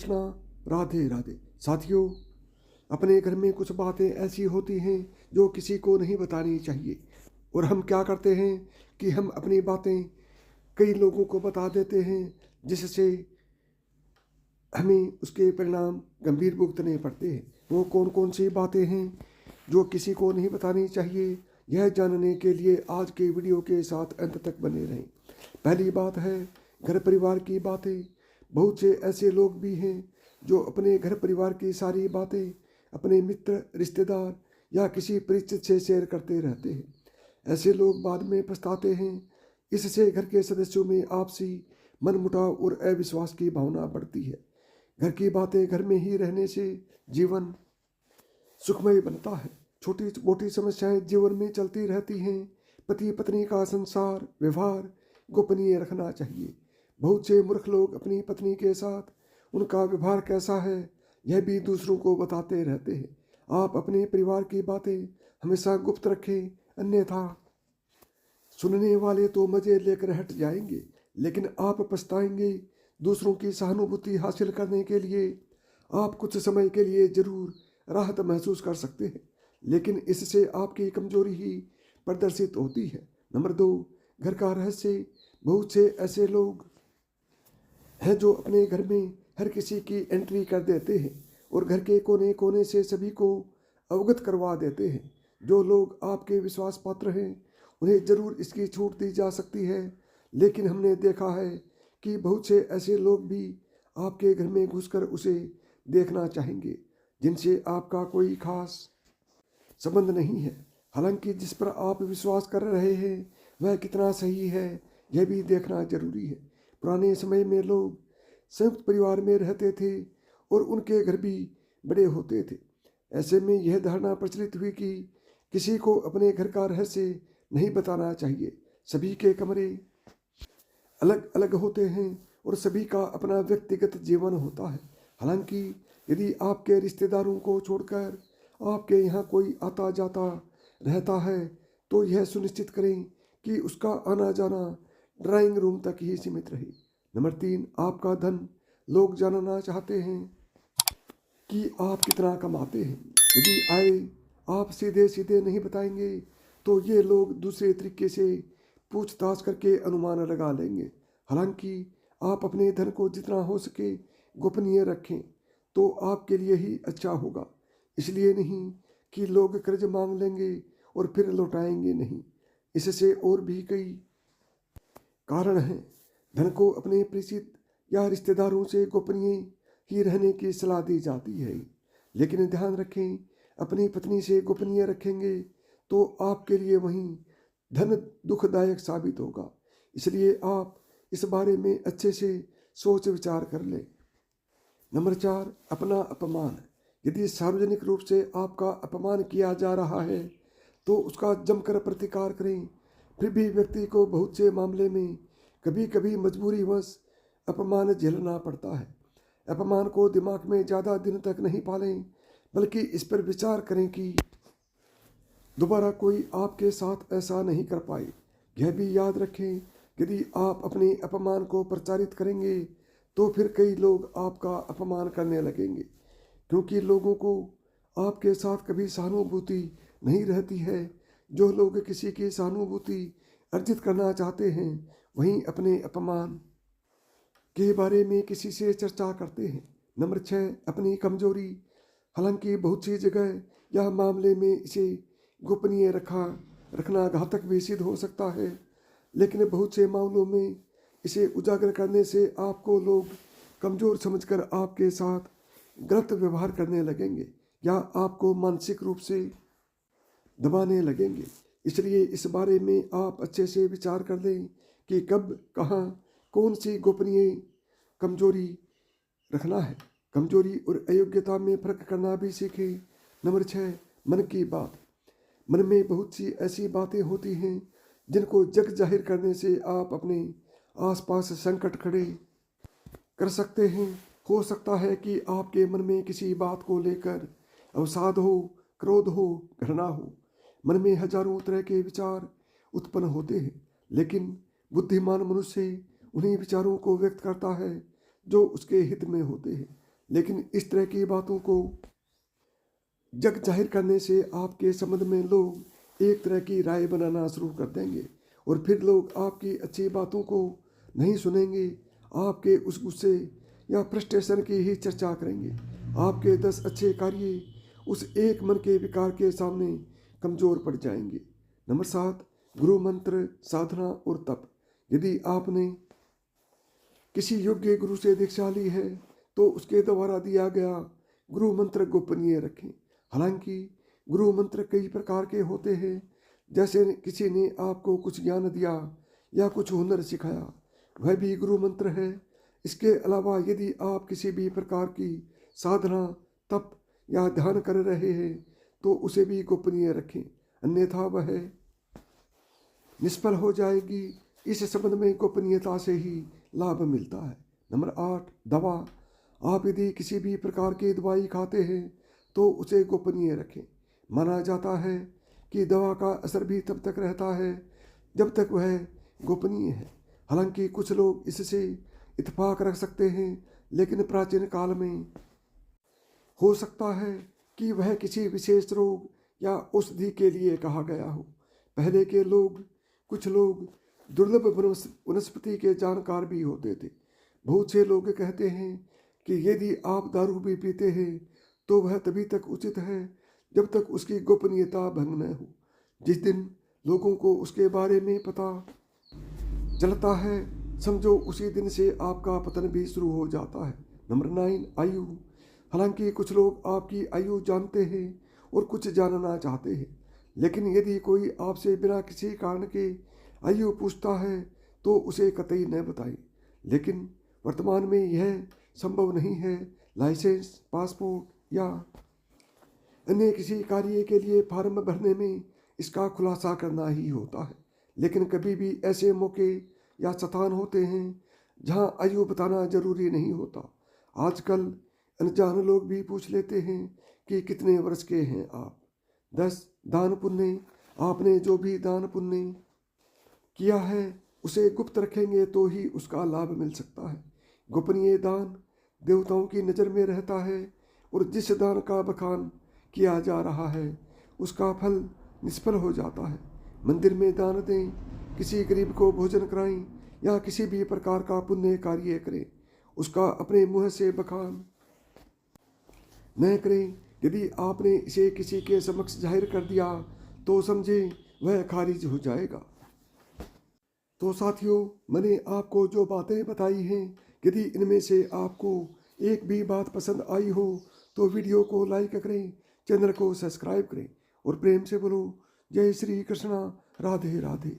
कृष्णा, राधे राधे। साथियों, अपने घर में कुछ बातें ऐसी होती हैं जो किसी को नहीं बतानी चाहिए, और हम क्या करते हैं कि हम अपनी बातें कई लोगों को बता देते हैं, जिससे हमें उसके परिणाम गंभीर भुगतने पड़ते हैं। वो कौन कौन सी बातें हैं जो किसी को नहीं बतानी चाहिए, यह जानने के लिए आज के वीडियो के साथ अंत तक बने रहें। पहली बात है घर परिवार की बातें। बहुत से ऐसे लोग भी हैं जो अपने घर परिवार की सारी बातें अपने मित्र, रिश्तेदार या किसी परिचित से शेयर करते रहते हैं। ऐसे लोग बाद में पछताते हैं। इससे घर के सदस्यों में आपसी मनमुटाव और अविश्वास की भावना बढ़ती है। घर की बातें घर में ही रहने से जीवन सुखमय बनता है। छोटी मोटी समस्याएं जीवन में चलती रहती हैं। पति पत्नी का संसार व्यवहार गोपनीय रखना चाहिए। बहुत से मूर्ख लोग अपनी पत्नी के साथ उनका व्यवहार कैसा है यह भी दूसरों को बताते रहते हैं। आप अपने परिवार की बातें हमेशा गुप्त रखें, अन्यथा सुनने वाले तो मजे लेकर हट जाएंगे, लेकिन आप पछताएंगे। दूसरों की सहानुभूति हासिल करने के लिए आप कुछ समय के लिए जरूर राहत महसूस कर सकते हैं, लेकिन इससे आपकी कमजोरी ही प्रदर्शित होती है। नंबर 2, घर का रहस्य। बहुत से ऐसे लोग हैं जो अपने घर में हर किसी की एंट्री कर देते हैं और घर के कोने कोने से सभी को अवगत करवा देते हैं। जो लोग आपके विश्वास पात्र हैं उन्हें जरूर इसकी छूट दी जा सकती है, लेकिन हमने देखा है कि बहुत से ऐसे लोग भी आपके घर में घुसकर उसे देखना चाहेंगे जिनसे आपका कोई खास संबंध नहीं है। हालांकि जिस पर आप विश्वास कर रहे हैं वह कितना सही है यह भी देखना जरूरी है। पुराने समय में लोग संयुक्त परिवार में रहते थे और उनके घर भी बड़े होते थे। ऐसे में यह धारणा प्रचलित हुई कि किसी को अपने घर का रहस्य नहीं बताना चाहिए। सभी के कमरे अलग अलग होते हैं और सभी का अपना व्यक्तिगत जीवन होता है। हालांकि यदि आपके रिश्तेदारों को छोड़कर आपके यहाँ कोई आता जाता रहता है तो यह सुनिश्चित करें कि उसका आना जाना ड्राइंग रूम तक ही सीमित रहे। नंबर 3, आपका धन। लोग जानना चाहते हैं कि आप कितना कमाते हैं। यदि आय आप सीधे सीधे नहीं बताएंगे तो ये लोग दूसरे तरीके से पूछताछ करके अनुमान लगा लेंगे। हालांकि आप अपने धन को जितना हो सके गोपनीय रखें तो आपके लिए ही अच्छा होगा। इसलिए नहीं कि लोग कर्ज मांग लेंगे और फिर लौटाएंगे नहीं। इससे और भी कई कारण हैं। धन को अपने परिचित या रिश्तेदारों से गोपनीय ही रहने की सलाह दी जाती है, लेकिन ध्यान रखें अपनी पत्नी से गोपनीय रखेंगे तो आपके लिए वहीं धन दुखदायक साबित होगा। इसलिए आप इस बारे में अच्छे से सोच विचार कर लें। नंबर 4, अपना अपमान। यदि सार्वजनिक रूप से आपका अपमान किया जा रहा है तो उसका जमकर प्रतिकार करें। फिर भी व्यक्ति को बहुत से मामले में कभी कभी मजबूरीवश अपमान झेलना पड़ता है। अपमान को दिमाग में ज़्यादा दिन तक नहीं पालें, बल्कि इस पर विचार करें कि दोबारा कोई आपके साथ ऐसा नहीं कर पाए। यह भी याद रखें, यदि आप अपने अपमान को प्रचारित करेंगे तो फिर कई लोग आपका अपमान करने लगेंगे, क्योंकि लोगों को आपके साथ कभी सहानुभूति नहीं रहती है। जो लोग किसी की सहानुभूति अर्जित करना चाहते हैं वहीं अपने अपमान के बारे में किसी से चर्चा करते हैं। नंबर 6, अपनी कमजोरी। हालांकि बहुत सी जगह यह मामले में इसे गोपनीय रखना घातक भी सिद्ध हो सकता है, लेकिन बहुत से मामलों में इसे उजागर करने से आपको लोग कमजोर समझकर आपके साथ गलत व्यवहार करने लगेंगे या आपको मानसिक रूप से दबाने लगेंगे। इसलिए इस बारे में आप अच्छे से विचार कर लें कि कब, कहाँ, कौन सी गोपनीय कमजोरी रखना है। कमजोरी और अयोग्यता में फर्क करना भी सीखें। नंबर 6, मन की बात। मन में बहुत सी ऐसी बातें होती हैं जिनको जग जाहिर करने से आप अपने आसपास संकट खड़े कर सकते हैं। हो सकता है कि आपके मन में किसी बात को लेकर अवसाद हो, क्रोध हो, घृणा हो। मन में हजारों तरह के विचार उत्पन्न होते हैं, लेकिन बुद्धिमान मनुष्य उन्हीं विचारों को व्यक्त करता है जो उसके हित में होते हैं। लेकिन इस तरह की बातों को जग जाहिर करने से आपके संबंध में लोग एक तरह की राय बनाना शुरू कर देंगे और फिर लोग आपकी अच्छी बातों को नहीं सुनेंगे, आपके उस गुस्से या फ्रस्ट्रेशन की ही चर्चा करेंगे। आपके 10 अच्छे कार्य उस एक मन के विकार के सामने कमज़ोर पड़ जाएंगे। नंबर 7, गुरु मंत्र, साधना और तप। यदि आपने किसी योग्य गुरु से दीक्षा ली है तो उसके द्वारा दिया गया गुरु मंत्र गोपनीय रखें। हालांकि गुरु मंत्र कई प्रकार के होते हैं, जैसे किसी ने आपको कुछ ज्ञान दिया या कुछ हुनर सिखाया, वह भी गुरु मंत्र है। इसके अलावा यदि आप किसी भी प्रकार की साधना, तप या ध्यान कर रहे हैं तो उसे भी गोपनीय रखें, अन्यथा वह निष्फल हो जाएगी। इस संबंध में गोपनीयता से ही लाभ मिलता है। नंबर 8, दवा। आप यदि किसी भी प्रकार की दवाई खाते हैं तो उसे गोपनीय रखें। माना जाता है कि दवा का असर भी तब तक रहता है जब तक वह गोपनीय है। हालांकि कुछ लोग इससे इत्तेफाक रख सकते हैं, लेकिन प्राचीन काल में हो सकता है कि वह किसी विशेष रोग या औषधि के लिए कहा गया हो। पहले के कुछ लोग दुर्लभ वनस्पति के जानकार भी होते थे। बहुत से लोग कहते हैं कि यदि आप दारू भी पीते हैं तो वह तभी तक उचित है जब तक उसकी गोपनीयता भंग न हो। जिस दिन लोगों को उसके बारे में पता चलता है, समझो उसी दिन से आपका पतन भी शुरू हो जाता है। नंबर 9, आयु। हालांकि कुछ लोग आपकी आयु जानते हैं और कुछ जानना चाहते हैं, लेकिन यदि कोई आपसे बिना किसी कारण के आयु पूछता है तो उसे कतई न बताएं। लेकिन वर्तमान में यह संभव नहीं है। लाइसेंस, पासपोर्ट या अन्य किसी कार्य के लिए फॉर्म भरने में इसका खुलासा करना ही होता है। लेकिन कभी भी ऐसे मौके या स्थान होते हैं जहां आयु बताना जरूरी नहीं होता। आजकल अनजान लोग भी पूछ लेते हैं कि कितने वर्ष के हैं आप। 10, दान पुण्य। आपने जो भी दान पुण्य किया है उसे गुप्त रखेंगे तो ही उसका लाभ मिल सकता है। गोपनीय दान देवताओं की नज़र में रहता है और जिस दान का बखान किया जा रहा है उसका फल निष्फल हो जाता है। मंदिर में दान दें, किसी गरीब को भोजन कराएं या किसी भी प्रकार का पुण्य कार्य करें, उसका अपने मुंह से बखान न करें। यदि आपने इसे किसी के समक्ष जाहिर कर दिया तो समझें वह खारिज हो जाएगा। तो साथियों, मैंने आपको जो बातें बताई हैं, यदि इनमें से आपको एक भी बात पसंद आई हो तो वीडियो को लाइक करें, चैनल को सब्सक्राइब करें और प्रेम से बोलो जय श्री कृष्णा, राधे राधे।